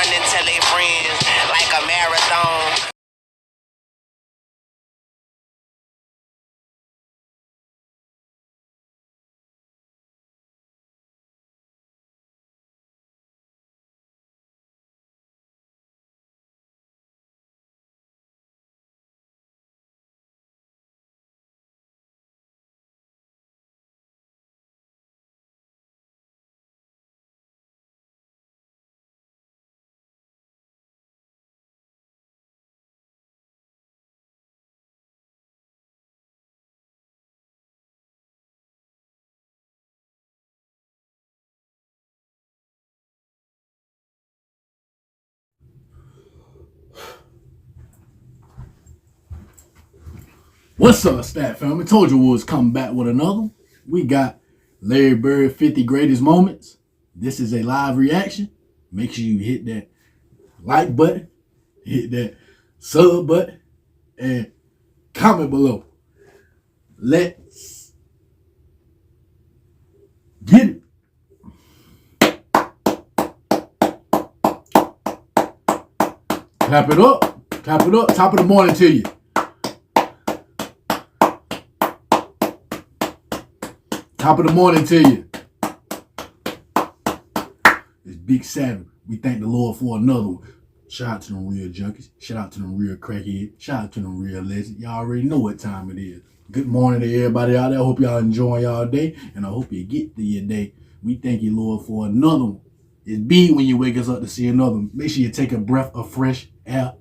running to their friends like a marathon. What's up, Stat Fam? I told you we was coming back with another. We got Larry Bird 50 Greatest Moments. This is a live reaction. Make sure you hit that like button, hit that sub button, and comment below. Let's get it. Clap it up. Clap it up. Top of the morning to you. Top of the morning to you. It's Big 7. We thank the Lord for another one. Shout out to them real junkies. Shout out to them real crackheads. Shout out to them real legends. Y'all already know what time it is. Good morning to everybody out there. I hope y'all enjoying y'all day, and I hope you get through your day. We thank you, Lord, for another one. It's big when you wake us up to see another one. Make sure you take a breath of fresh air.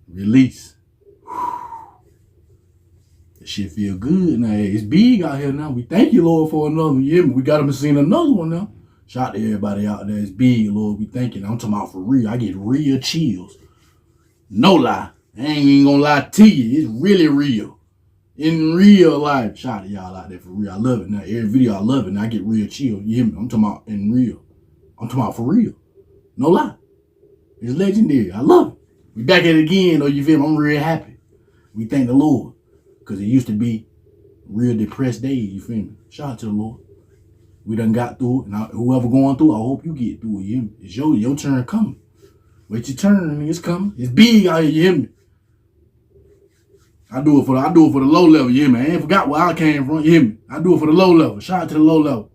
Release. Shit feel good now. It's big out here now. We thank you, Lord, for another one. Yeah, we got them seeing another one now. Shout out to everybody out there. It's big, Lord. We thank you. I'm talking about for real. I get real chills. No lie. I ain't even gonna lie to you. It's really real. In real life. Shout out to y'all out there for real. I love it now. Every video I love it. And I get real chills. You hear me? I'm talking about in real. I'm talking about for real. No lie. It's legendary. I love it. We back at it again, though. You feel me? I'm real happy. We thank the Lord. Because it used to be real depressed days, you feel me? Shout out to the Lord. We done got through it. And whoever going through, I hope you get through it, you hear me? It's your turn coming. Wait your turn, it's coming. It's big out here, you hear me? I do it for the low level, you hear me? I ain't forgot where I came from, you hear me? I do it for the low level. Shout out to the low level.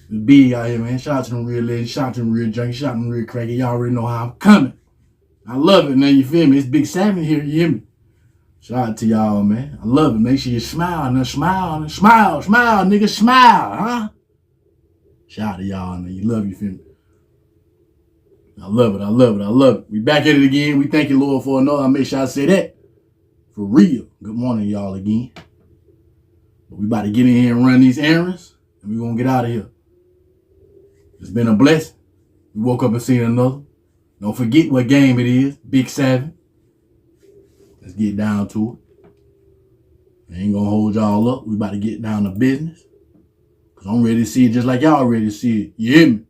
It's big out here, man. Shout out to them real legends. Shout out to them real junkies. Shout out to them real crackers. Y'all already know how I'm coming. I love it, man. You feel me? It's Big 7 here, you hear me? Shout out to y'all, man. I love it. Make sure you smile, now smile, smile, nigga, smile, huh? Shout out to y'all, man. You love, you feel me? I love it, I love it, I love it. We back at it again. We thank you, Lord, for another. I make sure I say that. For real. Good morning, y'all, again. But we about to get in here and run these errands, and we gonna get out of here. It's been a blessing. We woke up and seen another. Don't forget what game it is. Big 7. Let's get down to it. I ain't gonna hold y'all up. We about to get down to business. Because I'm ready to see it just like y'all ready to see it. You hear me?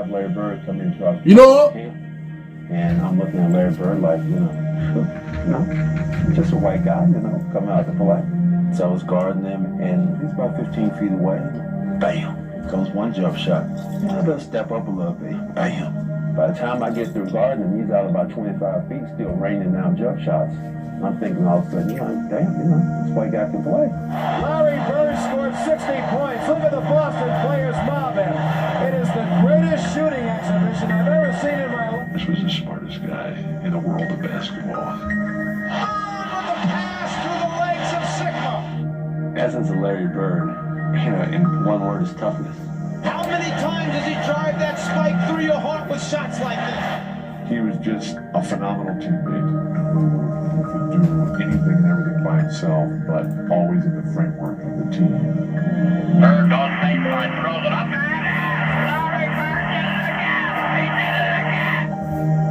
Larry Bird come into our you know, camp, and I'm looking at Larry Bird like, just a white guy, coming out to play. So I was guarding him, and he's about 15 feet away. Bam! Comes one jump shot. I better step up a little bit. Bam! By the time I get through guarding him, he's out about 25 feet, still raining down jump shots. I'm thinking all of a sudden, damn, this white guy can play. Larry Bird scored 60 points. Look at the Boston players mobbing. It is the greatest shooting exhibition I've ever seen in my life. This was the smartest guy in the world of basketball. With the pass through the legs of Sigma. Essence of Larry Bird, in one word, is toughness. How many times does he drive that spike through your heart with shots like this? He was just a phenomenal teammate who could do anything and everything by himself, but always in the framework of the team. Bird on baseline, throws it up. Larry Bird did it again. He did it again.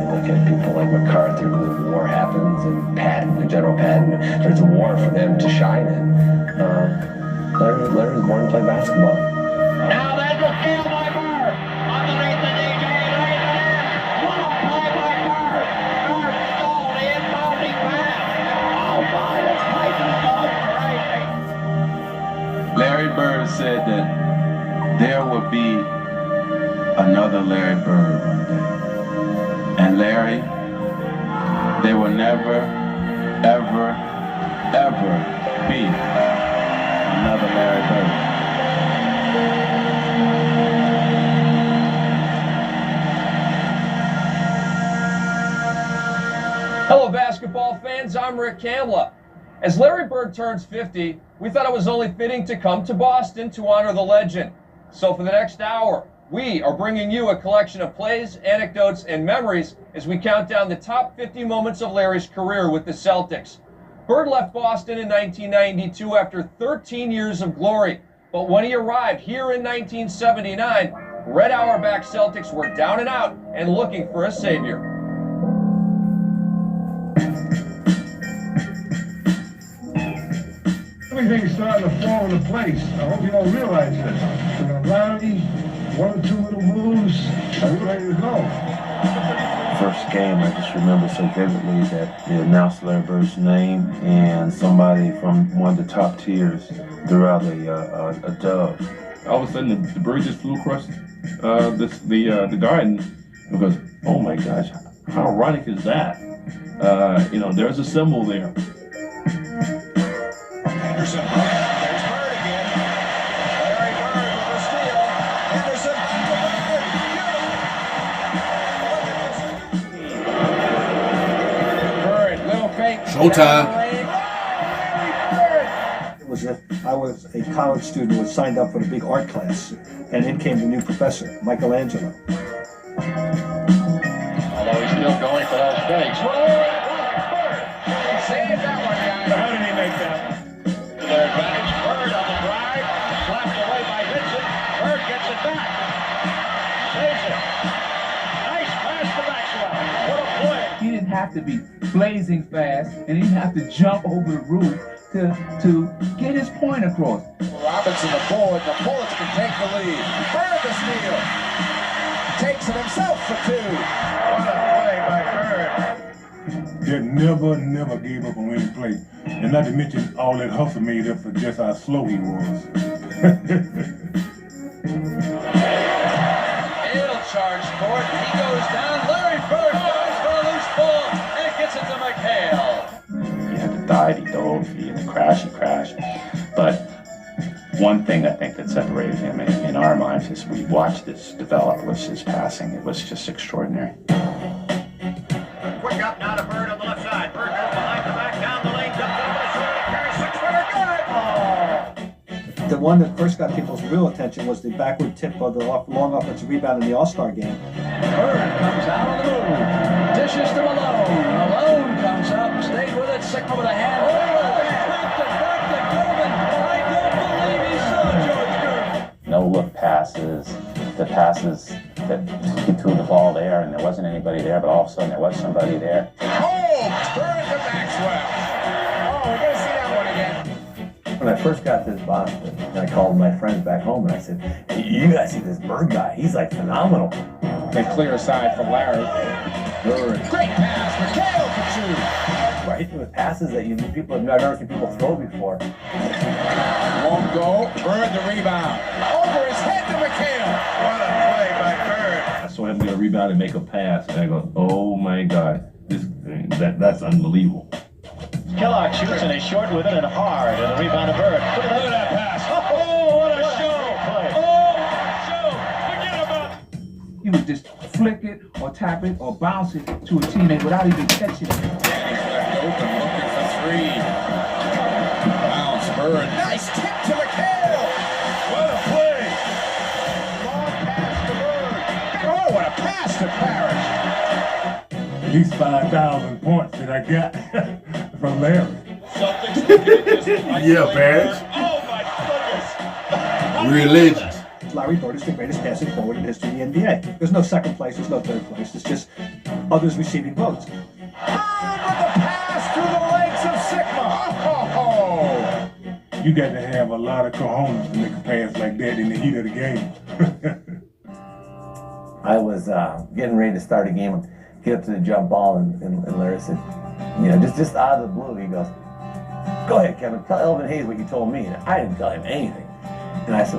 You look at people like MacArthur, the war happens, and Patton, General Patton, there's a war for them to shine in. Larry was born to play basketball. Now there's a steal by Bird. Underneath the DJ, lays it in. What a play by Bird. Bird stole the inbounding pass. Oh my, that's Tyson Ball crazy. Larry Bird said that there would be another Larry Bird one day. And Larry, there will never, ever, ever be another Larry Bird. Hello, basketball fans. I'm Rick Kamla. As Larry Bird turns 50, we thought it was only fitting to come to Boston to honor the legend. So for the next hour, we are bringing you a collection of plays, anecdotes, and memories as we count down the top 50 moments of Larry's career with the Celtics. Bird left Boston in 1992 after 13 years of glory. But when he arrived here in 1979, Red Auerbach Celtics were down and out and looking for a savior. Everything's starting to fall into place. I hope you don't realize this. We're gonna rally, one or two little moves, and we're ready to go. First game, I just remember so vividly that they announced Larry Bird's name, and somebody from one of the top tiers threw out a dove. All of a sudden, the bird just flew across the garden. And goes, oh my gosh, how ironic is that? There's a symbol there. Anderson, there's Bird again. Larry Bird with a steal. Anderson, Bird, little fake. Showtime. I was a college student who was signed up for the big art class, and in came the new professor, Michelangelo. Although he's still going for those fakes. Bird! Saved that one, guys. How did he make that? To their advantage. Bird on the drive. Slapped away by Vincent. Bird gets it back. Saves it. Nice pass to Maxwell. What a play. He didn't have to be blazing fast, and he didn't have to jump over the roof to get his point across. Robinson the board. The Bullets can take the lead. Bird the steal. Takes it himself for two. What a play by Bird. That never gave up on any play. And not to mention all that hustle made up for just how slow he was. Hale charged for it. He goes down. Larry Bird goes for a loose ball and gets it to McHale. He had to dive, he dove, he had to crash, he crashed. But one thing I think that separated him in our minds is we watched this develop was his passing. It was just extraordinary. Quick up now to Bird on the left side. Bird goes behind the back, down the lane, jumps over the shoulder, carries 6-footer, good! The one that first got people's real attention was the backward tip of the long offensive rebound in the All-Star game. Bird comes out on the move. Dishes to Malone. Malone comes up, stayed with it. Sigma with a hand. No look passes, the passes that he threw the ball there and there wasn't anybody there, but all of a sudden there was somebody there. Oh! Bird to Maxwell. Oh, we're going to see that one again. When I first got to Boston, I called my friends back home and I said, you guys see this Bird guy, he's like phenomenal. They clear aside for Larry. Bird. Great pass. McHale for two. Right? With passes that I've never seen people throw before. Won't go. Bird the rebound. Over his head to McHale. What a play by Bird. I saw him get a rebound and make a pass, and I go, oh my God, that's unbelievable. Kellogg shoots and is short with it and hard. And the rebound to Bird. Look at that pass. Oh, what a show. Oh, what a show. Forget about it. He would just flick it or tap it or bounce it to a teammate without even catching it. Left open, looking for three. Bounce, Bird. Nice tip to McHale. What a play. Long pass to Bird. Oh, what a pass to Parrish. At least 5,000 points that I got from Larry. Yeah, Parrish. Oh, my goodness. Real legends. Larry Bird is the greatest passing forward in history of the NBA. There's no second place, there's no third place. It's just others receiving votes. Bird with the pass through the legs of Sigma. Oh. You got to have a lot of cojones to make a pass like that in the heat of the game. I was getting ready to start a game, get up to the jump ball, and Larry said, just out of the blue, he goes, go ahead, Kevin, tell Elvin Hayes what you told me. And I didn't tell him anything. And I said,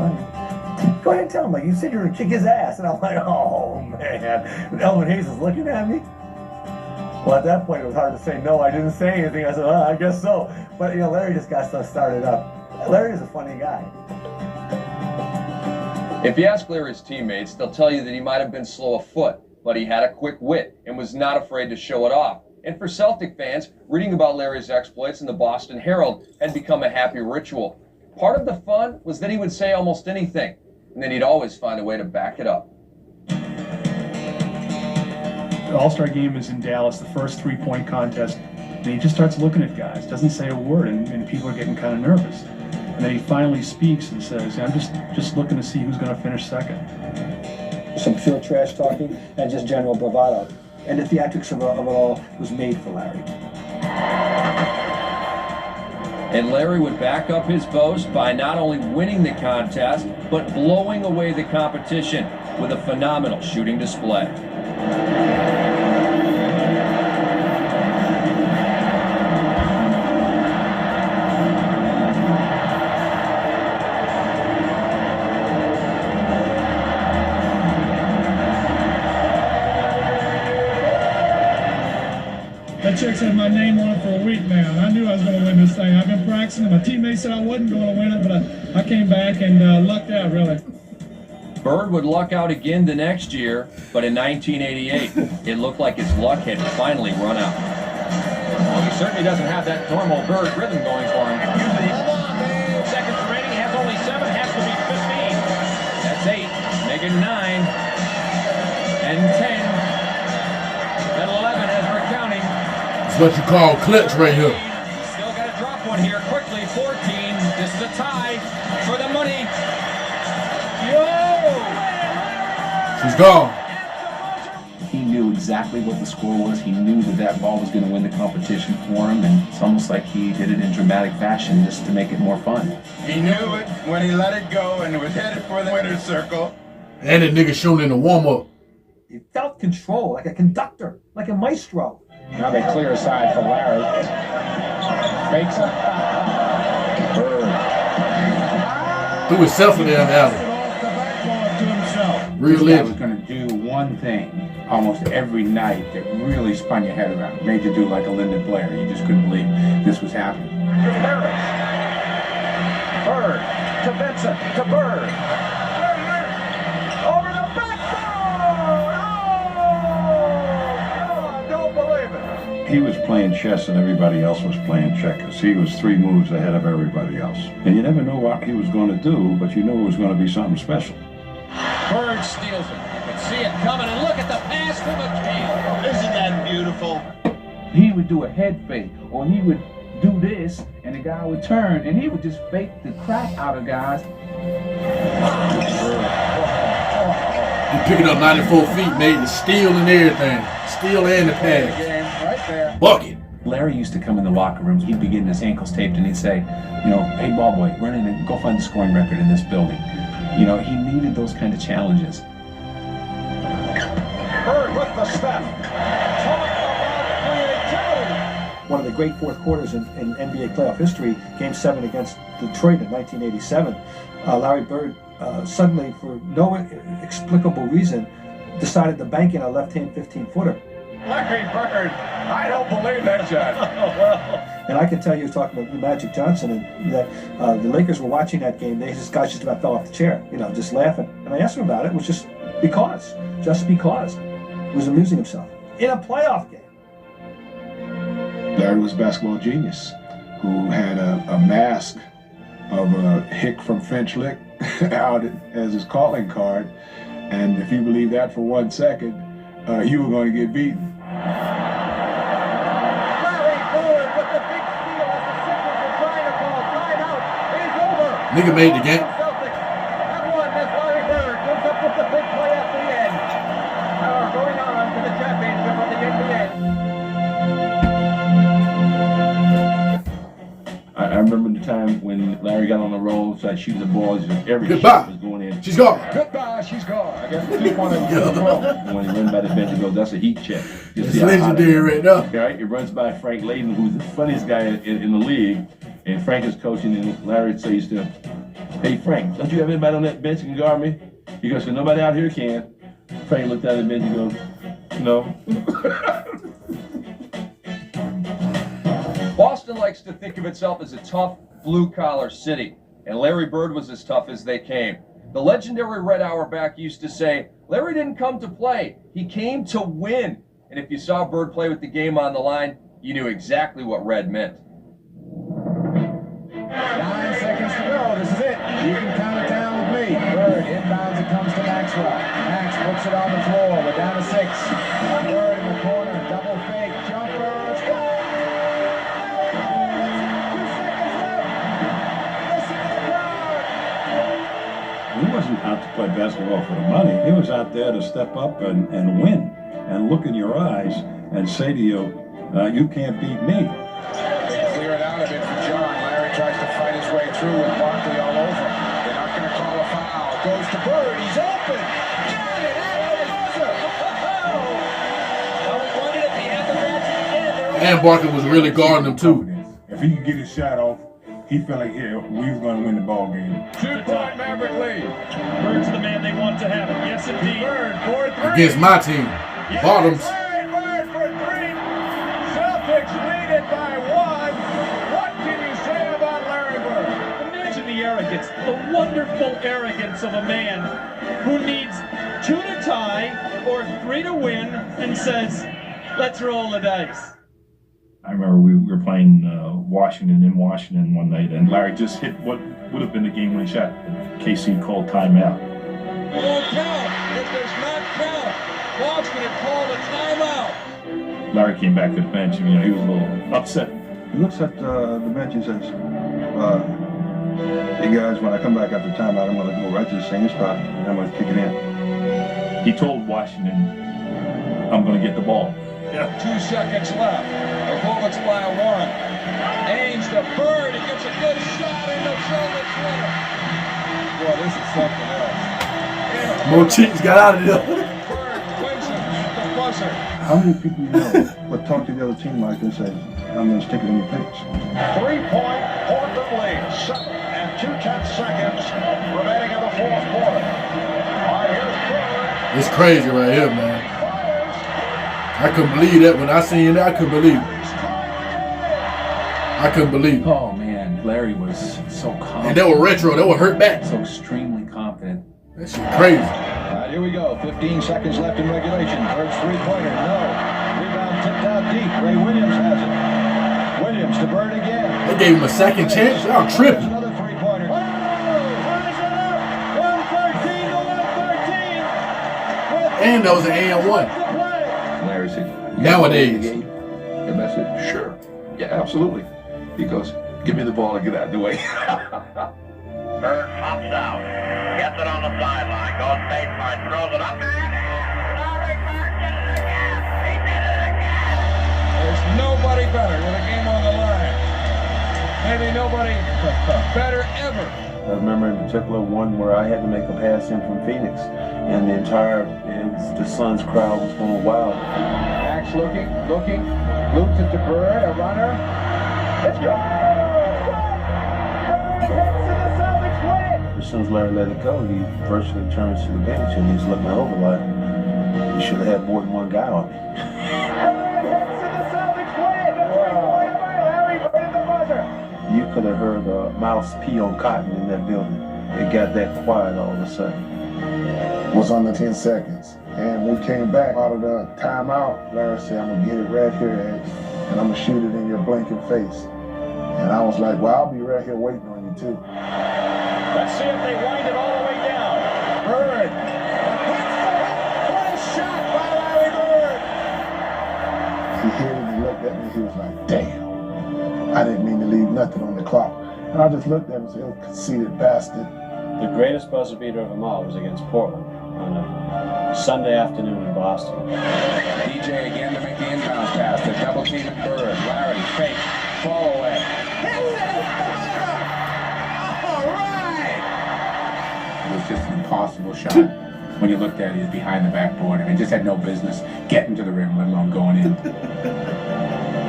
go ahead and tell him. Like, you said you're going to kick his ass. And I'm like, oh, man. And Elvin Hayes is looking at me. Well, at that point, it was hard to say no. I didn't say anything. I said, I guess so. But, you know, Larry just got stuff started up. Larry is a funny guy. If you ask Larry's teammates, they'll tell you that he might have been slow of foot, but he had a quick wit and was not afraid to show it off. And for Celtic fans, reading about Larry's exploits in the Boston Herald had become a happy ritual. Part of the fun was that he would say almost anything, and then he'd always find a way to back it up. The All-Star game is in Dallas, the first three-point contest, and he just starts looking at guys, doesn't say a word, and people are getting kind of nervous. And then he finally speaks and says, I'm just looking to see who's going to finish second. Some pure trash talking and just general bravado. And the theatrics of it all was made for Larry. And Larry would back up his boast by not only winning the contest, but blowing away the competition with a phenomenal shooting display. That check's had my name on it for a week now, and I knew I was going to win this thing. I've been practicing, and my teammates said I wasn't going to win it, but I came back and lucked out, really. Bird would luck out again the next year, but in 1988, it looked like his luck had finally run out. Well, he certainly doesn't have that normal Bird rhythm going for him. Seconds remaining, has only 7, has to be 15. That's 8, make it 9, and 10, and 11 as we're counting. It's what you call clutch right here. Still got to drop one here quickly. 14. This is a tie for the money. She's gone. He knew exactly what the score was. He knew that ball was going to win the competition for him, and it's almost like he did it in dramatic fashion just to make it more fun. He knew it when he let it go and was headed for the winner's circle. And that nigga shooting in the warm-up. He felt control, like a conductor, like a maestro. Now they clear aside for Larry. Fakes it. Bird. Threw himself in there in the alley. Real This guy was legend. going to do one thing almost every night that really spun your head around. Made you do like a Lyndon Blair. You just couldn't believe this was happening. Bird to Vincent to Bird. Over the backboard! Oh, don't believe it. He was playing chess and everybody else was playing checkers. He was 3 moves ahead of everybody else. And you never know what he was going to do, but you knew it was going to be something special. Bird steals it. You can see it coming, and look at the pass to McHale. Isn't that beautiful? He would do a head fake, or he would do this, and the guy would turn, and he would just fake the crap out of guys. He picked up 94 feet, made the steal and everything. Steal and the pass. Right there. Bucket. Larry used to come in the locker rooms. He'd be getting his ankles taped, and he'd say, you know, hey, ball boy, run in and go find the scoring record in this building. You know, he needed those kind of challenges. Bird with the step. Talk about creativity. One of the great fourth quarters in NBA playoff history, Game 7 against Detroit in 1987. Larry Bird suddenly, for no explicable reason, decided to bank in a left-hand 15-footer. Larry Bird, I don't believe that shot. And I can tell you, talking about Magic Johnson, and that the Lakers were watching that game. This guy just about fell off the chair, you know, just laughing. And I asked him about it. It was just because. He was amusing himself in a playoff game. Larry was a basketball genius who had a mask of a hick from French Lick out as his calling card. And if you believe that for 1 second, you were going to get beaten. Nigga made the game. I remember the time when Larry got on the roll, started shooting the balls, every Goodbye. shot was going in. She's gone. Goodbye, she's gone. I guess Keep on it. When he runs by the bench, he goes, that's a heat check. It's legendary right now. Right? He runs by Frank Layden, who's the funniest guy in the league, and Frank is coaching, and Larry says to him, Hey, Frank, don't you have anybody on that bench who can guard me? He goes, nobody out here can. Frank looked at the bench and goes, no. Boston likes to think of itself as a tough, blue-collar city, and Larry Bird was as tough as they came. The legendary Red Auerbach used to say, Larry didn't come to play, he came to win. And if you saw Bird play with the game on the line, you knew exactly what Red meant. 9 seconds to go. This is it. You can count it down with me. Bird inbounds. It comes to Maxwell. Max puts it on the floor. We're down to 6. Bird in the corner. Double fake. Jumper. Let's go. 2 seconds left. Listen to the crowd. He wasn't out to play basketball for the money. He was out there to step up and win and look in your eyes and say to you, you can't beat me. They clear it out a bit for John. Larry tries to fight his way through with Barkley all over. They're not going to call a foul. Goes to Bird. He's open. Got it at the buzzer. Well, we won it at the end of that. And Barkley was really guarding him too. If he could get his shot off, he felt like we was going to win the ball game. 2-point Maverick lead. Bird's the man they want to have it. Yes, indeed. Bird for 3. Against my team. Bottoms. Bird for 3. Celtics lead it by 1. What can you say about Larry Bird? Imagine the arrogance, the wonderful arrogance of a man who needs 2 to tie or 3 to win and says, let's roll the dice. I remember we were playing Washington in Washington one night, and Larry just hit what would have been the game-winning shot. KC called timeout. It won't count. If there's not count, Bob's going to call a timeout. Larry came back to the bench, and he was a little upset. He looks at the bench and says, hey guys, when I come back after timeout, I'm going to go right to the same spot, and I'm going to kick it in. He told Washington, I'm going to get the ball. 2 seconds left. The Bullets by 1. Ames to Bird. He gets a good shot in the shoulder slider. Boy, this is something else. More cheats got out of there. Bird wins it at the buzzer. How many people you know would talk to the other team like this and say, I'm going to stick it in your face? 3-point Portland lead. 7 and 2/10 seconds remaining in the 4th quarter. All right, here's Bird. It's crazy right here, man. I couldn't believe that. When I seen that, I couldn't believe it. I couldn't believe it. Oh man, Larry was so confident. And they were retro. They were hurt back. So extremely confident. That shit crazy. All right, here we go. 15 seconds left in regulation. Bird's 3-pointer. No. Rebound tipped out deep. Ray Williams has it. Williams to Bird again. They gave him a second chance. Y'all tripping. Another 3-pointer. Oh, ties it up. 113 to 113. And that was an and-1. Larry said, Nowadays. And I said, sure. Yeah, absolutely. He goes, give me the ball and get out of the way. Bird pops out, gets it on the sideline, goes baseline, throws it up. Larry Bird did it again. He did it again. There's nobody better with a game on the line. Maybe nobody better ever. I remember in particular one where I had to make a pass in from Phoenix, and the Suns crowd was going wild. Max looking, loops it to Bird, a runner. Let's go! As soon as Larry let it go, he virtually turns to the bench and he's looking over like, you should have had more than one guy on me. You could have heard a mouse pee on cotton in that building. It got that quiet all of a sudden. Was under 10 seconds. And we came back out of the timeout. Larry said, I'm going to get it right here, and I'm going to shoot it in your blinking face. And I was like, well, I'll be right here waiting on you, too. Let's see if they wind it all the way down. Bird. What a shot by Larry Bird. He hit it and he looked at me. He was like, damn. I didn't mean to leave nothing on the clock. And I just looked at him and said, oh, conceited bastard. The greatest buzzer beater of them all was against Portland on a Sunday afternoon in Boston. DJ again to make the inbounds pass. The double team at Bird. Larry, fake, fall away. All right! It was just an impossible shot. When you looked at it, he was behind the backboard and just had no business getting to the rim, let alone going in.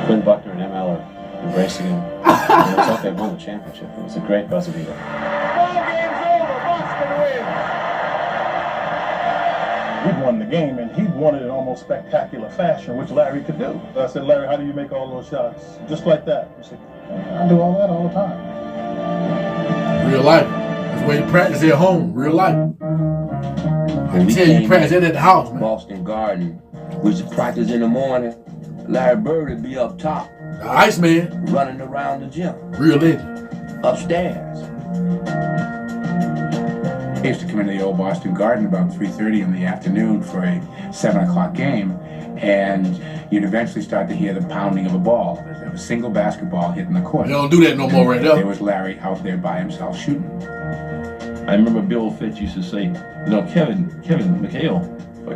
Quinn Buckner and ML are embracing him. It was like they won the championship. It was a great buzzer beater. Ball game We won the game, and he won it in almost spectacular fashion, which Larry could do. I said, Larry, how do you make all those shots? Just like that. He said, I do all that all the time. Real life. That's where you practice at home. Real life. I tell you, practice it at the house, man. Boston Garden. We used to practice in the morning. Larry Bird would be up top. The Iceman. Running around the gym. Real legend. Upstairs. I used to come into the old Boston Garden about 3:30 in the afternoon for a 7 o'clock game, and you'd eventually start to hear the pounding of a ball. There's a single basketball hitting the court. They don't do that no more right now. There was Larry out there by himself shooting. I remember Bill Fitch used to say, Kevin McHale,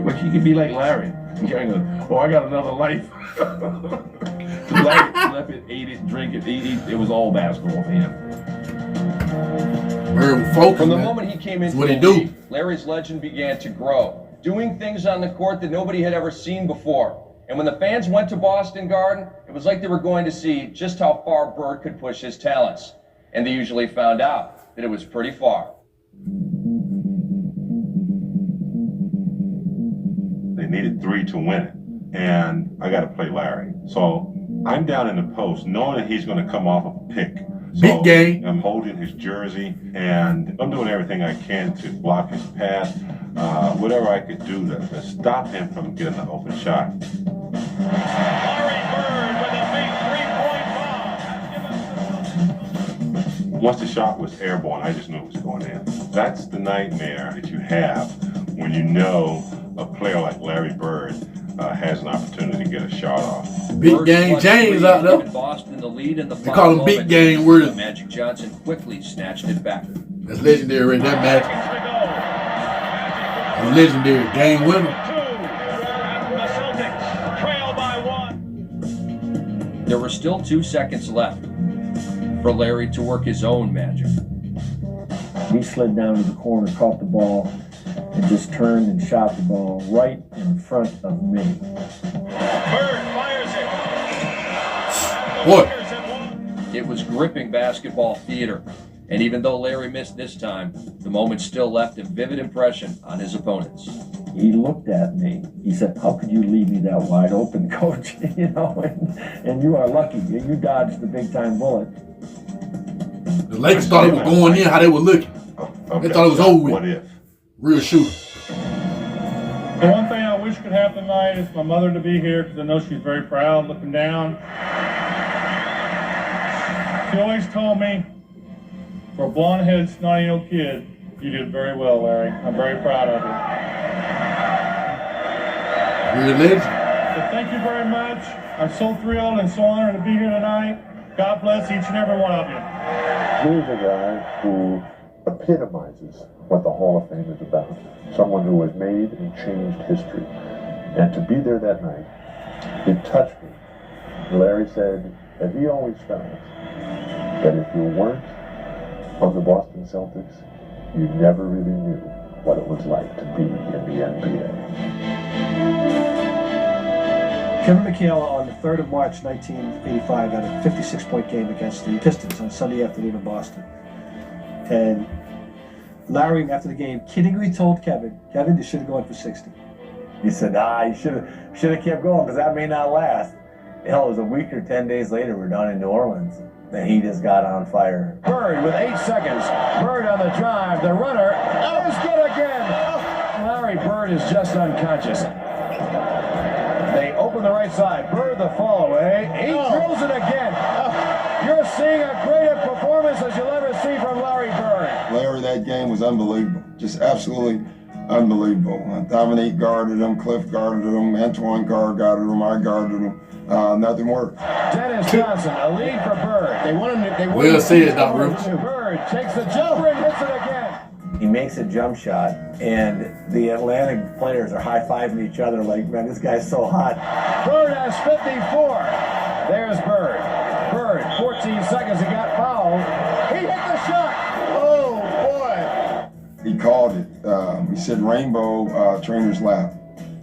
what you could be like Larry. And Kevin goes, oh, I got another life. Larry left it, ate it, drank it, it was all basketball for him. From the moment he came into the league, Larry's legend began to grow, doing things on the court that nobody had ever seen before. And when the fans went to Boston Garden, it was like they were going to see just how far Bird could push his talents. And they usually found out that it was pretty far. They needed 3 to win it, and I got to play Larry. So I'm down in the post, knowing that he's going to come off of a pick. So big game. I'm holding his jersey, and I'm doing everything I can to block his path, whatever I could do to stop him from getting an open shot. Larry Bird with a big 3-point bomb. Once the shot was airborne, I just knew it was going in. That's the nightmare that you have when you know a player like Larry Bird has an opportunity to get a shot off. Big game James out there. Boston the lead in the they call him Big Game Worthy. Magic Johnson quickly snatched it back. That's legendary right there, Magic. A legendary game winner. The Celtics trail by 1. There were still 2 seconds left for Larry to work his own magic. He slid down to the corner, caught the ball, and just turned and shot the ball right in front of me. Bird fires it. What? It was gripping basketball theater. And even though Larry missed this time, the moment still left a vivid impression on his opponents. He looked at me. He said, how could you leave me that wide open, coach? And you are lucky. You dodged the big time bullet. The Lakers thought it was going in, how they were looking. They thought it was over with. What if? Real shooter. The one thing I wish could happen tonight is my mother to be here, because I know she's very proud looking down. She always told me, for a blonde-headed, snotty-nosed kid, you did very well, Larry. I'm very proud of you. Real legend. So thank you very much. I'm so thrilled and so honored to be here tonight. God bless each and every one of you. Here's a guy who epitomizes what the Hall of Fame is about. Someone who has made and changed history. And to be there that night, it touched me. Larry said that he always felt that if you weren't on the Boston Celtics, you never really knew what it was like to be in the NBA. Kevin McHale on the 3rd of March, 1985, had a 56-point game against the Pistons on Sunday afternoon in Boston. And Larry, after the game, kiddingly told Kevin, you should have gone for 60. He said, you should have kept going because that may not last. Hell, it was a week or 10 days later, we're down in New Orleans. Then he just got on fire. Bird with 8 seconds. Bird on the drive. The runner is good again. Larry Bird is just unconscious. They open the right side. Bird the fall away. He drills it again. You're seeing a greater performance as you'll ever see from Larry Bird. Larry, that game was unbelievable. Just absolutely unbelievable. Dominique guarded him, Cliff guarded him, Antoine guarded him, I guarded him. Nothing worked. Dennis Johnson, a lead for Bird. They want him to Well said, Doc Rivers. Bird takes the jumper and hits it again. He makes a jump shot, and the Atlantic players are high-fiving each other like, man, this guy's so hot. Bird has 54. There's Bird. Bird, 14 seconds, he got fouled. He hit the shot. Oh, boy. He called it. He said rainbow trainer's lap.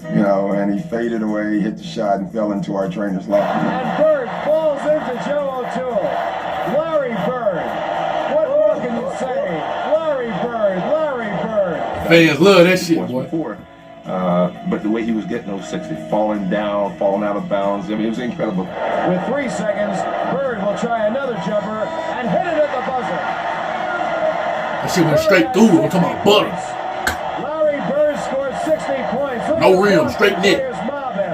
And he faded away, hit the shot, and fell into our trainer's lap. And Bird falls into Joe O'Toole. Larry Bird. What more can you say? Larry Bird. Fans love that shit, boy. Before, But the way he was getting those 60, falling down, falling out of bounds, I mean, it was incredible. With 3 seconds, Bird will try another jumper and hit it at the buzzer. That shit went straight through. I'm talking about butter. Larry Bird scored 60 points. No rim, straight net.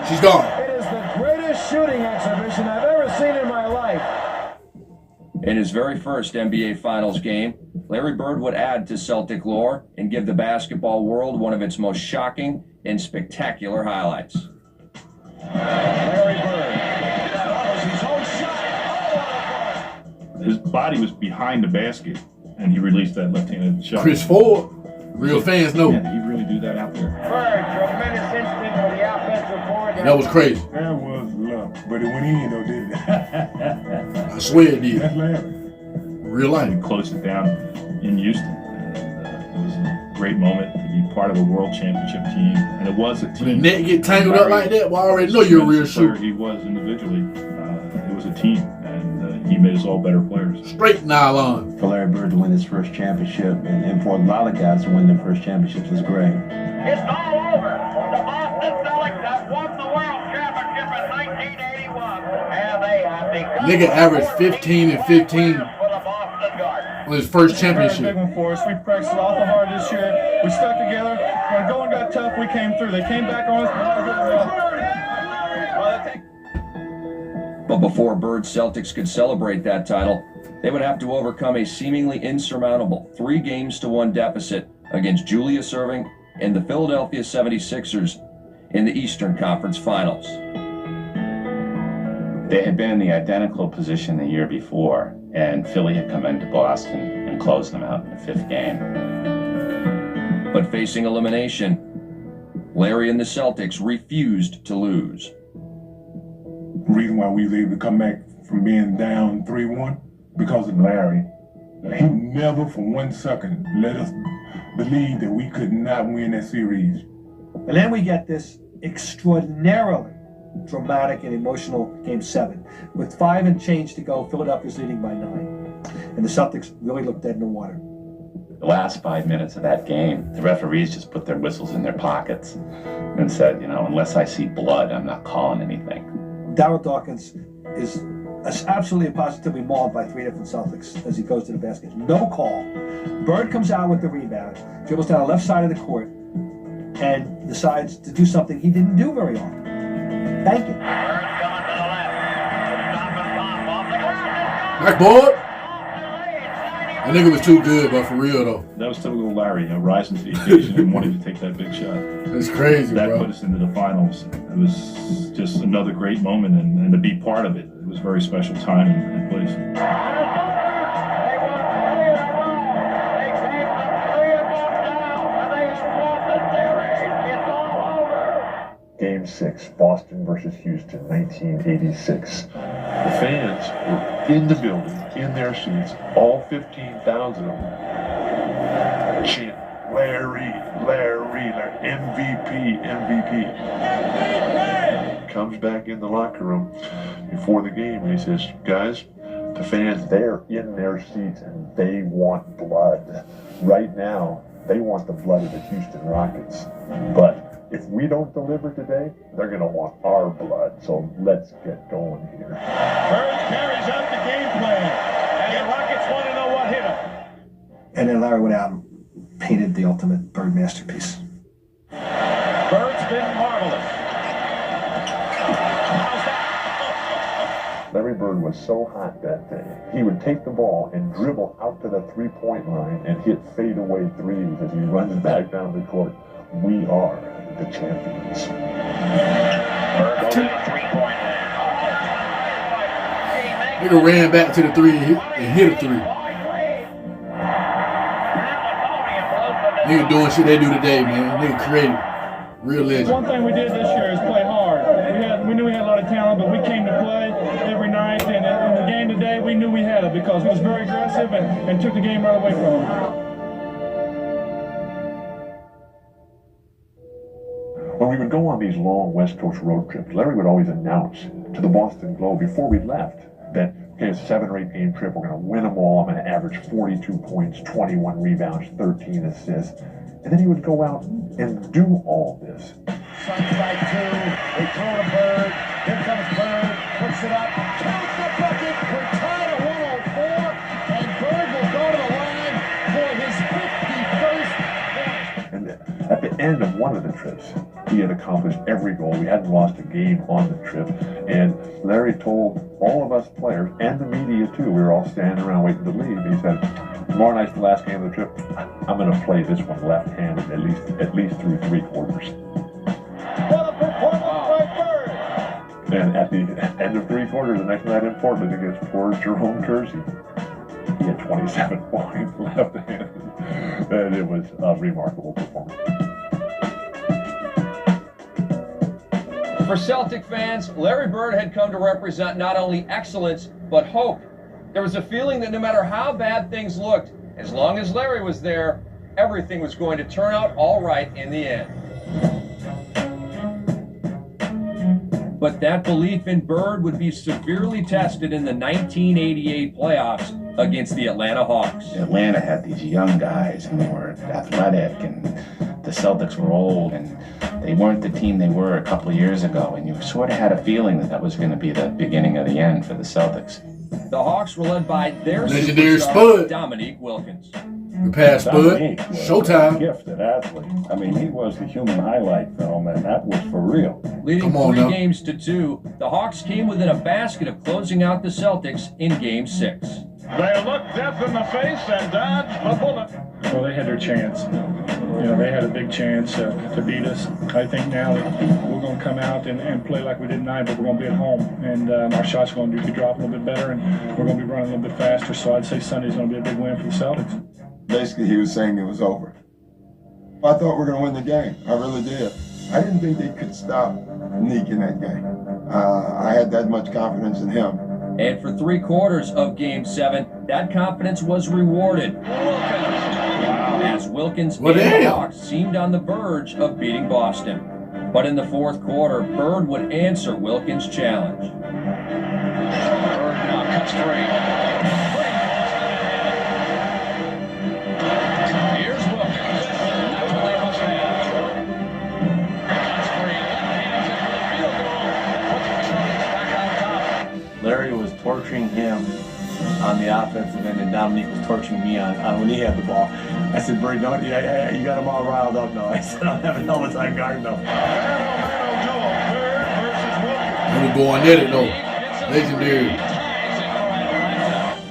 She's gone. It is the greatest shooting exhibition I've ever seen in my life. In his very first NBA Finals game, Larry Bird would add to Celtic lore and give the basketball world one of its most shocking and spectacular highlights. Larry Bird. His own shot. His body was behind the basket, and he released that left-handed shot. Chris Ford, real fans know. Yeah, he really do that out there. Bird, tremendous instinct for the offensive board. That was crazy. That was luck, but it went in though, didn't it? I swear it did. That's Larry. Real life. He closed it down in Houston. It was a great moment to be part of a world championship team, and it was a team. When the net get tangled up like that, well, I already know you're a real shooter. He was individually. It was a team, and he made us all better players. Straight nylon. For Larry Bird to win his first championship, and for a lot of guys to win their first championships is great. It's all over. The Boston Celtics have won the World Championship in 1981, and they have become Nigga averaged 15 and 15 on his first championship. Big one for us. We practiced awful hard this year. We stuck together. When going got tough, we came through. They came back on us. But before Bird's Celtics could celebrate that title, they would have to overcome a seemingly insurmountable 3-1 deficit against Julius Erving and the Philadelphia 76ers in the Eastern Conference Finals. They had been in the identical position the year before, and Philly had come into Boston and closed them out in the 5th game. But facing elimination, Larry and the Celtics refused to lose. The reason why we was able to come back from being down 3-1 because of Larry. He never for 1 second let us believe that we could not win that series. And then we get this extraordinarily dramatic and emotional Game 7. With 5 and change to go, Philadelphia's leading by 9. And the Celtics really looked dead in the water. The last 5 minutes of that game, the referees just put their whistles in their pockets and said, unless I see blood, I'm not calling anything. Darryl Dawkins is absolutely and positively mauled by 3 different Celtics as he goes to the basket. No call. Bird comes out with the rebound, dribbles down the left side of the court, and decides to do something he didn't do very often. Thank you. Backboard. That nigga was too good, but for real though. That was typical Larry, rising to the occasion and wanting to take that big shot. That's crazy, that bro. Put us into the finals. It was just another great moment, and to be part of it, it was a very special time and place. Game 6, Boston versus Houston, 1986. The fans were in the building, in their seats, all 15,000 of them, chant, Larry, Larry, Larry, MVP, MVP. He comes back in the locker room before the game and he says, guys, the fans, they're in their seats and they want blood. Right now, they want the blood of the Houston Rockets. But if we don't deliver today, they're going to want our blood. So let's get going here. Bird carries out the game plan, and the Rockets want to know what hit him. And then Larry went out and painted the ultimate Bird masterpiece. Bird's been marvelous. Larry Bird was so hot that day, he would take the ball and dribble out to the three-point line and hit fadeaway threes as he runs back down the court. We are the champions. Bird goes in a three-point land. Nigga ran back to the 3 and hit a 3. Nigga doing shit they do today, man. Nigga creative. Real legend. One thing we did this year is play hard. We knew we had a lot of talent, but we came to play every night. And in the game today, we knew we had it because it was very aggressive and took the game right away from them. When we would go on these long West Coast road trips, Larry would always announce to the Boston Globe before we left that, okay, it's a 7 or 8 game trip. We're going to win them all. I'm going to average 42 points, 21 rebounds, 13 assists. And then he would go out and do all this. Sunside 2, they throw to Bird. Here comes Bird, puts it up, counts the bucket. We're tied at 104, and Bird will go to the line for his 51st point. And at the end of one of the trips, he had accomplished every goal. We hadn't lost a game on the trip. And Larry told all of us players and the media too, we were all standing around waiting to leave. He said, tomorrow night's the last game of the trip. I'm going to play this one left-handed at least through 3 quarters. What a performance by Bird! And at the end of 3 quarters, the next night in Portland against poor Jerome Kersey, he had 27 points left-handed. And it was a remarkable performance. For Celtic fans, Larry Bird had come to represent not only excellence, but hope. There was a feeling that no matter how bad things looked, as long as Larry was there, everything was going to turn out all right in the end. But that belief in Bird would be severely tested in the 1988 playoffs against the Atlanta Hawks. Atlanta had these young guys, and they were athletic, and the Celtics were old, and they weren't the team they were a couple of years ago, and you sort of had a feeling that that was going to be the beginning of the end for the Celtics. The Hawks were led by their legendary superstar, Spud. Dominique Wilkins. Good pass, Spud. Showtime. Gifted athlete. I mean, he was the human highlight film, and that was for real. Leading 3 games to 2, the Hawks came within a basket of closing out the Celtics in Game 6. They looked death in the face and dodged the bullet. Well, they had their chance. You know, they had a big chance to beat us. I think now that we're going to come out and play like we did tonight, but we're going to be at home. And our shots are going to be dropping a little bit better, and we're going to be running a little bit faster. So I'd say Sunday's going to be a big win for the Celtics. Basically, he was saying it was over. I thought we were going to win the game. I really did. I didn't think they could stop Neek in that game. I had that much confidence in him. And for 3 quarters of Game 7, that confidence was rewarded. As Wilkins and the Hawks seemed on the verge of beating Boston. But in the 4th quarter, Bird would answer Wilkins' challenge. Bird now cuts free. Here's Wilkins. That's what they must have. Cuts free. Left hand is a field goal. Puts the Celtics back on top. Larry was torturing him on the offensive end, and Dominique was torturing me on when he had the ball. I said, Bird, don't, you got them all riled up now. I said, I'm having hell of a time guarding them. They were going at it, though. Legendary.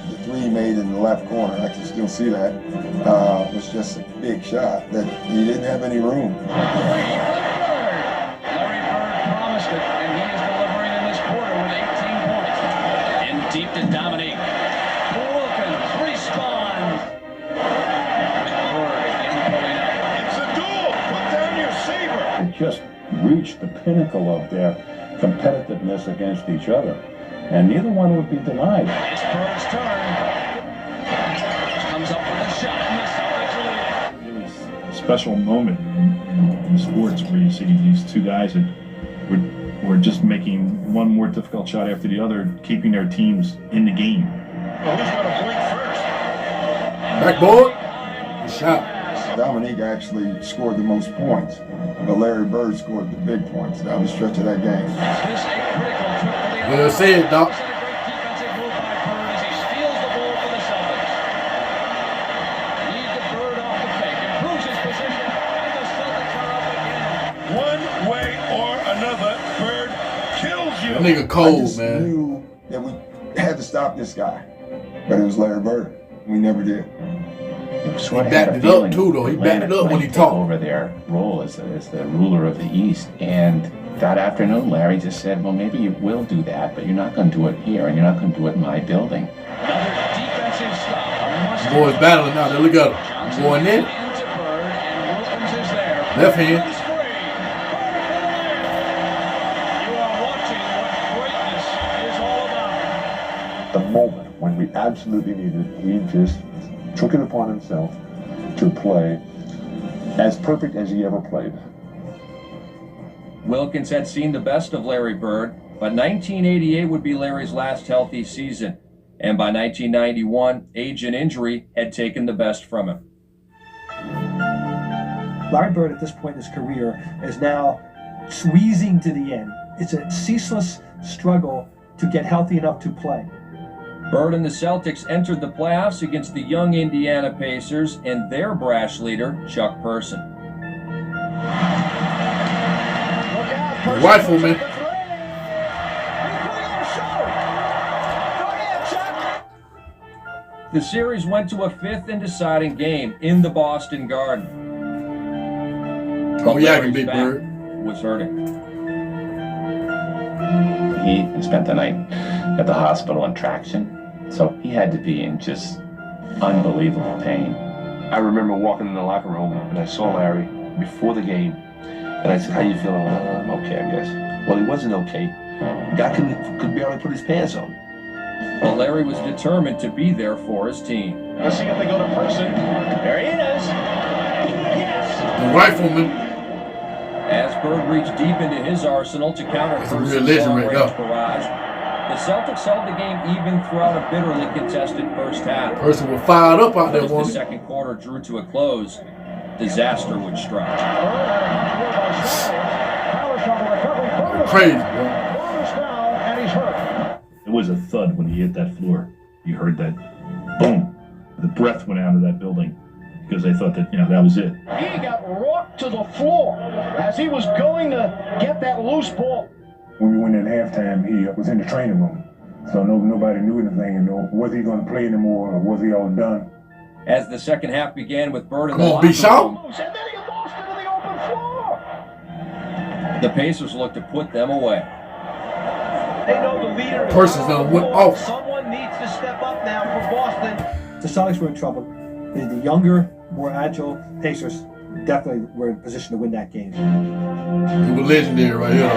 The 3 made in the left corner, I can still see that, was just a big shot that he didn't have any room. Larry Bird promised it, and he is delivering in this quarter with 18 points. In deep to Dominique. Wilkins responds. Bird again pulling up. It's a duel. Put down your saber. They just reached the pinnacle of their competitiveness against each other, and neither one would be denied. It's Bird's turn. Comes up with a shot, and the Celtics lead. It was a special moment in sports where you see these 2 guys that were just making one more difficult shot after the other, keeping their teams in the game. Well, who's going to blink first? Backboard. Good shot. Dominique actually scored the most points, but Larry Bird scored the big points down the stretch of that game. Well said, Doc. One way or another, Bird kills you. That nigga cold, I just knew that we had to stop this guy, but it was Larry Bird. We never did. He backed it up too, though. He backed it up when he talked. Over their role as the ruler of the East, and that afternoon, Larry just said, "Well, maybe you will do that, but you're not going to do it here, and you're not going to do it in my building." Another defensive stop. Boys battling out there. Look at him. Going in. Left hand. The moment when we absolutely needed it, he just took it upon himself to play as perfect as he ever played. Wilkins had seen the best of Larry Bird, but 1988 would be Larry's last healthy season. And by 1991, age and injury had taken the best from him. Larry Bird at this point in his career is now squeezing to the end. It's a ceaseless struggle to get healthy enough to play. Bird and the Celtics entered the playoffs against the young Indiana Pacers and their brash leader, Chuck Person. The rifleman. The series went to a fifth and deciding game in the Boston Garden. Oh, yeah, Larry's Big back Bird was hurting. He spent the night at the hospital in traction, so he had to be in just unbelievable pain. I remember walking in the locker room and I saw Larry before the game, and I said, "How you feeling?" "Well, I'm okay, I guess." Well, he wasn't okay. The guy could barely put his pants on. But Larry was determined to be there for his team. Let's see if they go to Person. There he is. Yes. The rifleman. As Bird reached deep into his arsenal to counter Person's long-range barrage, the Celtics held the game even throughout a bitterly contested first half. Person was fired up out there. As the second quarter drew to a close, disaster would strike. Crazy, bro. It was a thud when he hit that floor. You heard that boom. The breath went out of that building because they thought that, that was it. He got rocked to the floor as he was going to get that loose ball. When we went in halftime, he was in the training room. So nobody knew anything. Was he going to play anymore or was he all done? As the second half began with Bird in Come the on, locker room, And then he lost it to the open floor. the Pacers looked to put them away. They know the leader. Person's done went off. Someone needs to step up now for Boston. The Celtics were in trouble. The younger, more agile Pacers definitely were in position to win that game. He was legendary right here.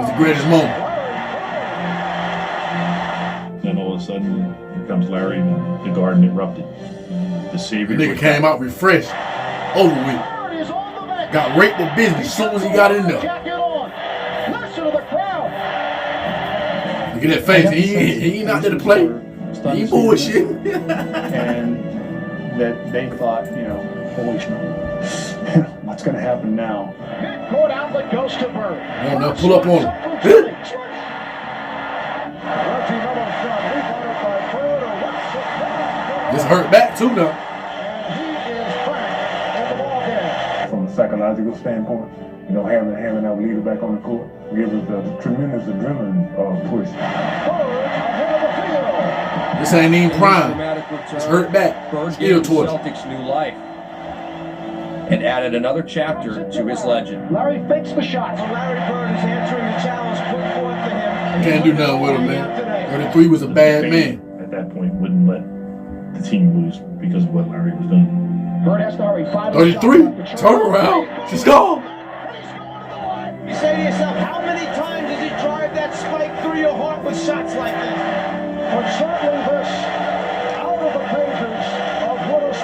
It's the greatest moment. Then all of a sudden, here comes Larry, and the Garden erupted. The savior. The nigga came out refreshed, over with. Got raped in business as soon as he got in there. Listen to the crowd. Look at that face. He ain't out there to play. He ain't bullshit. And that they thought, holy shit, what's going to happen now? Court outlet goes to Bird. No, now pull up on him. This hurt back too now. From a psychological standpoint, having our leader back on the court gives us a tremendous adrenaline push. This ain't even prime. It's hurt back. Bird Still gave the torture. Celtics new life and added another chapter to his legend. Larry fakes the shot. So Larry Bird is answering the challenge put forth to him. Can't do nothing with him, man. 33 was a bad man. At that point, wouldn't let the team lose because of what Larry was doing. Bird has to hurry. 33. Turn around. She's gone. You say to yourself, how many times does he drive that spike through your heart with shots like this? But certainly this, out of the pages of Willis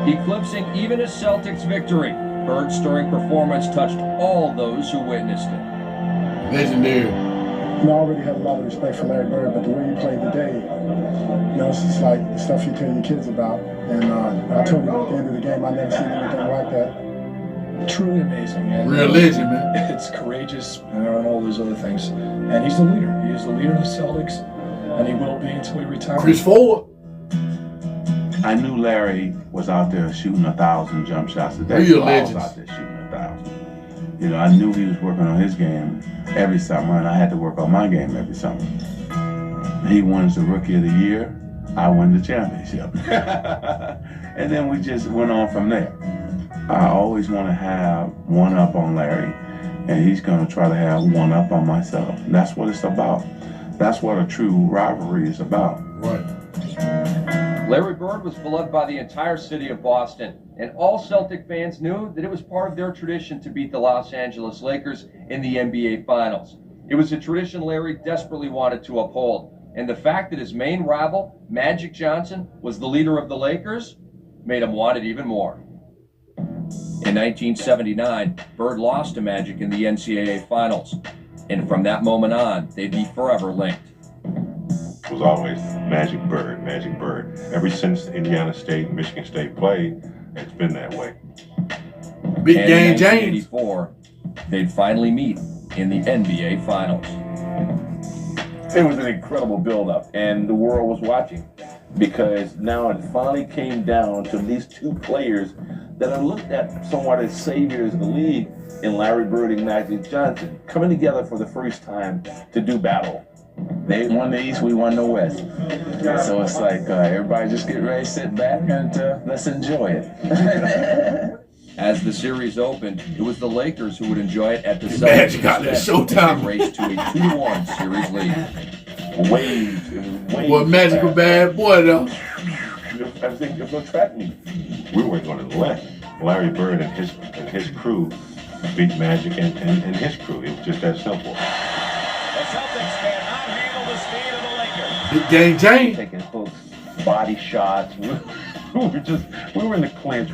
Reed. Eclipsing even a Celtics victory, Bird's stirring performance touched all those who witnessed it. Legendary. I already had a lot of respect for Larry Bird, but the way he played today, it's just like the stuff you tell your kids about. And I told him at the end of the game, I never seen anything like that. Truly amazing. And Real legend, man. It's courageous and all those other things. And he's the leader. He is the leader of the Celtics, and he will be until he retires. Chris Ford. I knew Larry was out there shooting 1,000 jump shots a day. Real I was legends. out there shooting 1,000. I knew he was working on his game every summer, and I had to work on my game every summer. He wins the Rookie of the Year. I won the championship. And then we just went on from there. I always want to have one up on Larry, and he's going to try to have one up on myself. And that's what it's about. That's what a true rivalry is about. Right. Larry Bird was beloved by the entire city of Boston, and all Celtic fans knew that it was part of their tradition to beat the Los Angeles Lakers in the NBA Finals. It was a tradition Larry desperately wanted to uphold, and the fact that his main rival, Magic Johnson, was the leader of the Lakers made him want it even more. In 1979, Bird lost to Magic in the NCAA Finals, and from that moment on, they'd be forever linked. It was always Magic Bird, Magic Bird. Ever since Indiana State and Michigan State played, It's been that way. Big And game, in James. 1984, they'd finally meet in the NBA Finals. It was an incredible build-up, and the world was watching because now it finally came down to these two players that are looked at somewhat as saviors of the league in Larry Bird and Magic Johnson coming together for the first time to do battle. They won the East, we won the West. So it's like everybody just get ready, sit back, and let's enjoy it. As the series opened, it was the Lakers who would enjoy it at the Magic got that Showtime race to a 2-1 series lead. Waves. It was waves. Boy, Magic a bad boy, though. Everything was no track meet. We weren't going to let Larry Bird and his crew beat Magic and his crew. It was just that simple. The Celtics cannot handle the speed of the Lakers. Big game, James. Taking hooks, body shots. We were in the clinch.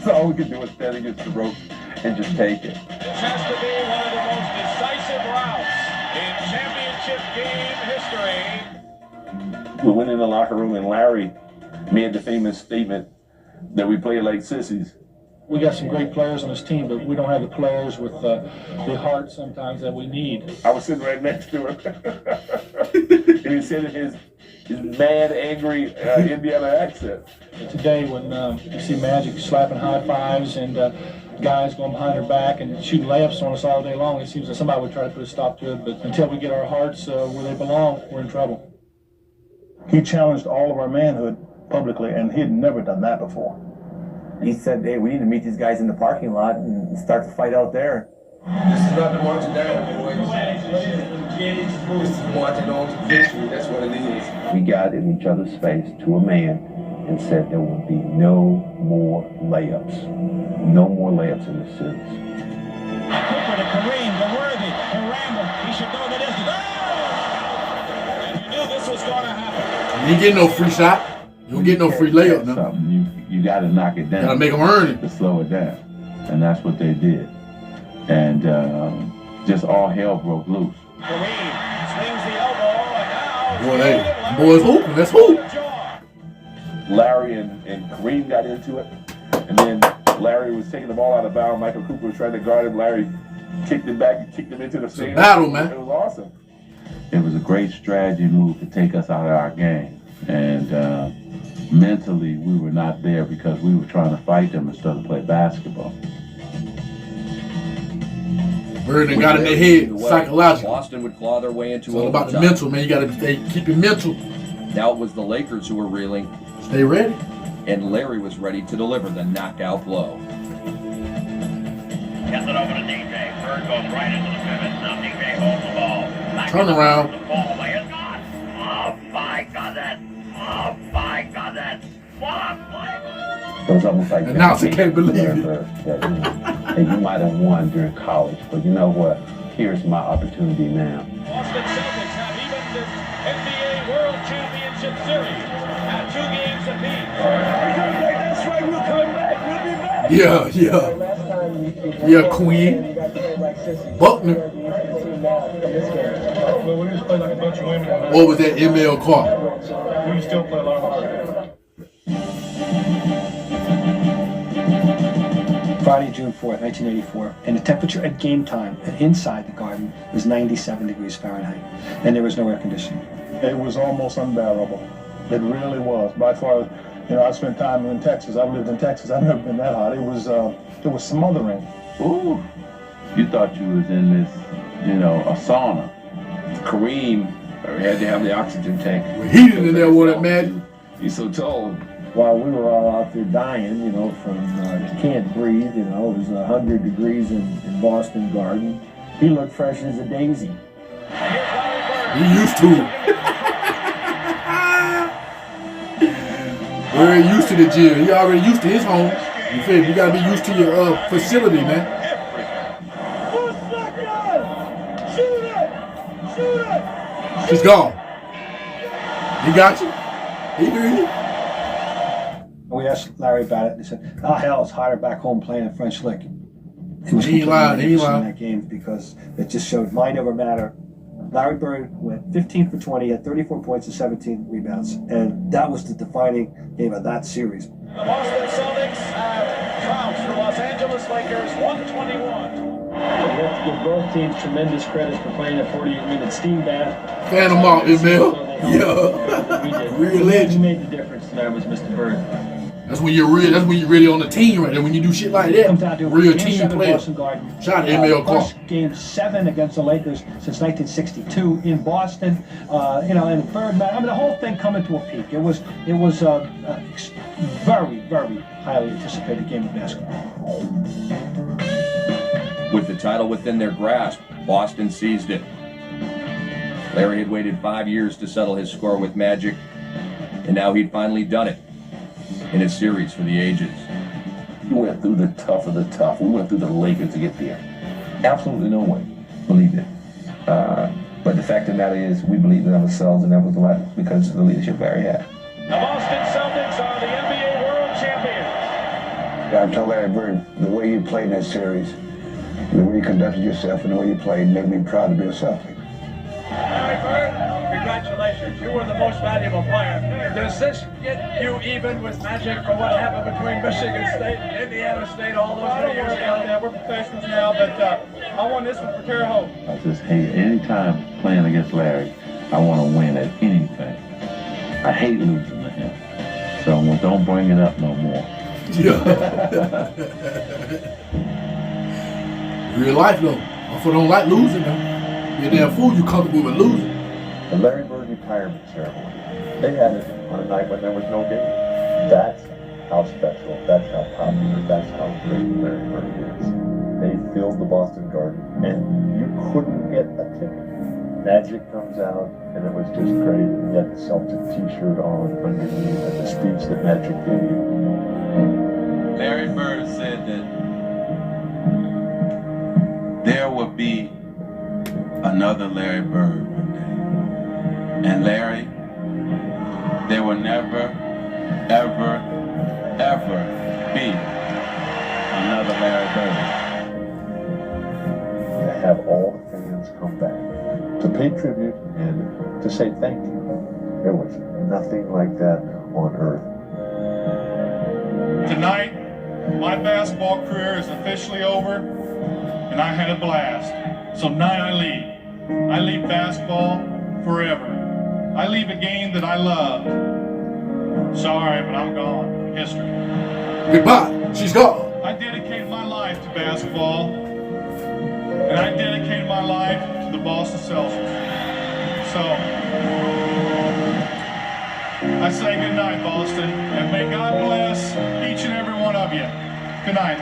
All we could do was stand against the ropes and just take it. This has to be one of the most decisive routes in championship game history. We went in the locker room and Larry made the famous statement that we played like sissies. We got some great players on this team, but we don't have the players with the heart sometimes that we need. I was sitting right next to him. And he said in his mad, angry Indiana accent. Today, when you see Magic slapping high fives and guys going behind their back and shooting layups on us all day long, it seems that somebody would try to put a stop to it. But until we get our hearts where they belong, we're in trouble. He challenged all of our manhood publicly, and he had never done that before. He said, hey, we need to meet these guys in the parking lot and start the fight out there. This is not the marching down, boys. This is marching on to victory. That's what it is. We got in each other's face to a man and said there will be no more layups. No more layups in this series. Cooper to Kareem, to Worthy, to Randall. He should know the distance. Oh! And you knew this was going to happen. You ain't getting no free shot. You don't get no free layup, no. You got to knock it down. Gotta make them earn it. To slow it down. And that's what they did. And just all hell broke loose. Kareem swings the elbow, and now... Boy, hey, boys hooping. Let's hoop. Larry and Kareem got into it. And then Larry was taking the ball out of bounds. Michael Cooper was trying to guard him. Larry kicked him back and kicked him into the stand. Battle, man. It was awesome. It was a great strategy move to take us out of our game. And mentally, we were not there because we were trying to fight them instead of play basketball. Bird done got in their head psychologically. Boston would claw their way into It's all about the overtime. mental, man. You gotta keep it mental. Now it was the Lakers who were reeling. Stay ready. And Larry was ready to deliver the knockout blow. Gets it over to DJ. Bird goes right into the pivot. Now DJ holds the ball. Back Turn around. The ball away is gone. Oh my God, that. Oh my God, that. What a play. It was almost like And now I can't believe it. That you might have won during college, but you know what? Here's my opportunity now. Boston Celtics have evened this NBA World Championship Series at 2 games apiece. That's right, we'll come back. We'll be back. Yeah, Queen. Buckner. Well, we just play like a bunch of women. What was that ML Carter? We can still play a lot harder. Friday, June 4th, 1984, and the temperature at game time inside the garden was 97 degrees Fahrenheit, and there was no air conditioning. It was almost unbearable. It really was. By far, I spent time in Texas. I've lived in Texas. I've never been that hot. It was smothering. Ooh. You thought you was in this, a sauna. Kareem had to have the oxygen tank. We're heated in there with it, man. He's so tall. While we were all out there dying, from you can't breathe, it was 100 degrees in Boston Garden. He looked fresh as a daisy. He used to it. Very used to the gym. He already used to his home. You feel me? You gotta be used to your facility, man. He's gone. He got you. He hear you. We asked Larry about it. They said, "Oh hell, it's hotter back home playing in French Lick." It was He ain't lying. He ain't in lying. that game because it just showed mind over matter. Larry Bird went 15 for 20, had 34 points and 17 rebounds, and that was the defining game of that series. The Boston Celtics have trounced the Los Angeles Lakers 121. We have to give both teams tremendous credit for playing a 48-minute steam bath. Fan them out, Emil. Yeah. Real legend. Who made the difference tonight was Mr. Bird. That's when you're real. That's when you're really on the team right there. When you do shit like that, real team player. Shout out to Emil Clark. First game 7 against the Lakers since 1962 in Boston. You know, and the third match. I mean, the whole thing coming to a peak. It was a very, very highly anticipated game of basketball. With the title within their grasp, Boston seized it. Larry had waited 5 years to settle his score with Magic, and now he'd finally done it in a series for the ages. We went through the tough of the tough. We went through the Lakers to get there. Absolutely no one believed it. But the fact of the matter is, we believed in ourselves, and that was a lot because of the leadership Larry had. The Boston Celtics are the NBA World Champions. I told Larry Bird, the way you played in that series, the way you conducted yourself and the way you played made me proud to be a Celtic. Larry Bird, congratulations. You were the most valuable player. Does this get you even with Magic for what happened between Michigan State and Indiana State all those many years ago? We're professionals now, but I won this one for Terre Haute. I just hate anytime playing against Larry, I want to win at anything. I hate losing to him. So don't bring it up no more. Yeah. Real life though. I don't like losing though. You're a damn fool, you comfortable with losing. The Larry Bird retirement ceremony, they had it on a night when there was no game. That's how special, that's how popular, that's how great Larry Bird is. They filled the Boston Garden, and you couldn't get a ticket. Magic comes out, and it was just great. You had the Celtic t-shirt on underneath, and the speech that Magic gave. Larry Bird said that there would be another Larry Bird one day. And Larry, there will never, ever, ever be another Larry Bird. To have all the fans come back, to pay tribute and to say thank you. There was nothing like that on earth. Tonight, my basketball career is officially over, and I had a blast. So tonight I leave. I leave basketball forever. I leave a game that I loved. Sorry, but I'm gone. History. Goodbye. She's gone. I dedicated my life to basketball, and I dedicated my life to the Boston Celtics. So, I say good night, Boston, and may God bless each and every one of you. Good night.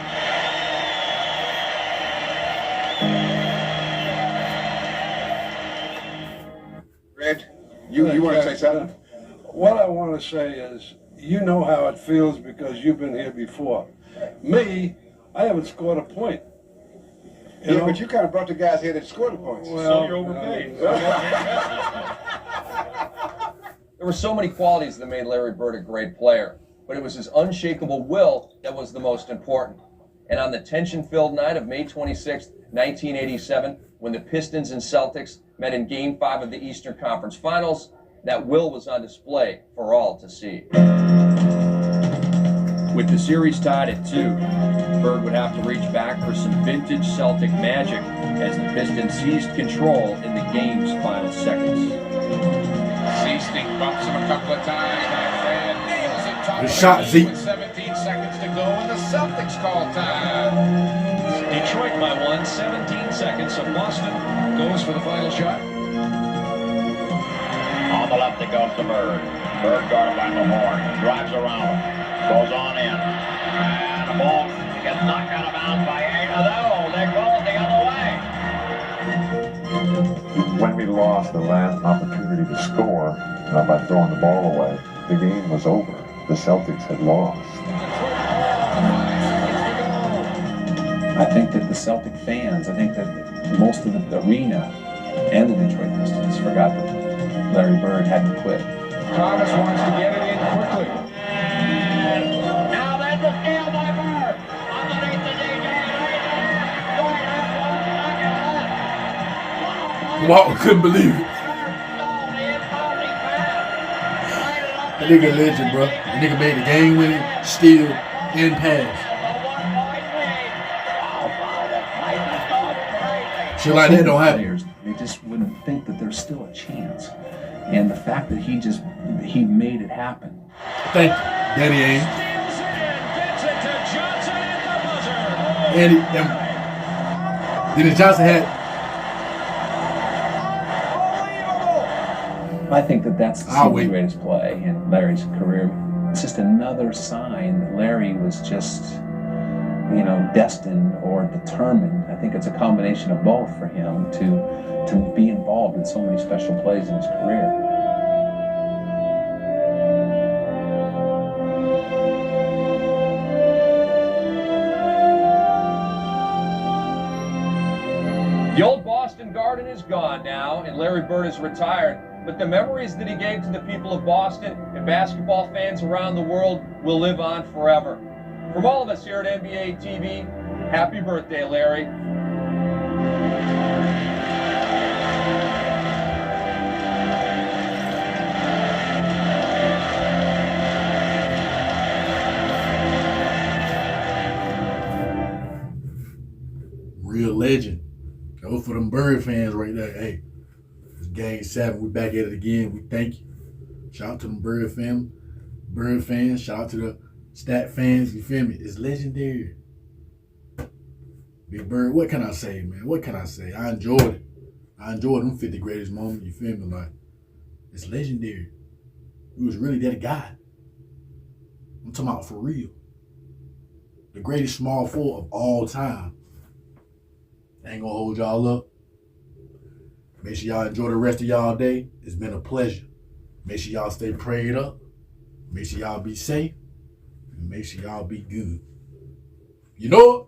Red, you want to say something? What I want to say is, you know how it feels because you've been here before. Me, I haven't scored a point. You know? But you kind of brought the guys here that scored the points. Well, So you're overpaid. There were so many qualities that made Larry Bird a great player, but it was his unshakable will that was the most important. And on the tension-filled night of May 26, 1987, when the Pistons and Celtics met in Game 5 of the Eastern Conference Finals, that will was on display for all to see. With the series tied at 2, Bird would have to reach back for some vintage Celtic magic as the Pistons seized control in the game's final seconds. Seasting bumps him a couple of times. And nails it top Good shot, Zeke. with 17 seconds to go, and the Celtics call time. Detroit by 1, 17 seconds. So Boston goes for the final shot. On the left it goes to Bird. Bird guarded by Mahorn. Drives around him. Goes on in. And the ball gets knocked out of bounds by Ainado. They're going the other way. When we lost the last opportunity to score by throwing the ball away, the game was over. The Celtics had lost. I think that the Celtic fans, I think that most of the arena and the Detroit Pistons forgot that Larry Bird hadn't quit. Thomas wants to get it in quickly. Now there's the steal by Bird. Underneath the DJ. Walton couldn't believe it. That nigga a legend, bro. That nigga made the game winning steal and pass. Shit like that don't happen. They just wouldn't think that there's still a chance. And the fact that he made it happen. Thank you, Danny Ainge. Dennis Johnson had. I think that that's the greatest play in Larry's career. It's just another sign that Larry was just, destined or determined. I think it's a combination of both for him to be involved in so many special plays in his career. The old Boston Garden is gone now, and Larry Bird is retired. But the memories that he gave to the people of Boston and basketball fans around the world will live on forever. From all of us here at NBA TV, happy birthday, Larry. Real legend. That was for them Bird fans right there. Hey, it's Game 7. We back at it again. We thank you. Shout out to them Bird family. Bird fans. Shout out to the Stat fans. You feel me? It's legendary. Big Bird, what can I say, man? What can I say? I enjoyed it. I enjoyed them 50 greatest moments. You feel me? Like, it's legendary. He was really that guy. I'm talking about for real. The greatest small forward of all time. I ain't gonna hold y'all up. Make sure y'all enjoy the rest of y'all day. It's been a pleasure. Make sure y'all stay prayed up. Make sure y'all be safe. And make sure y'all be good. You know it?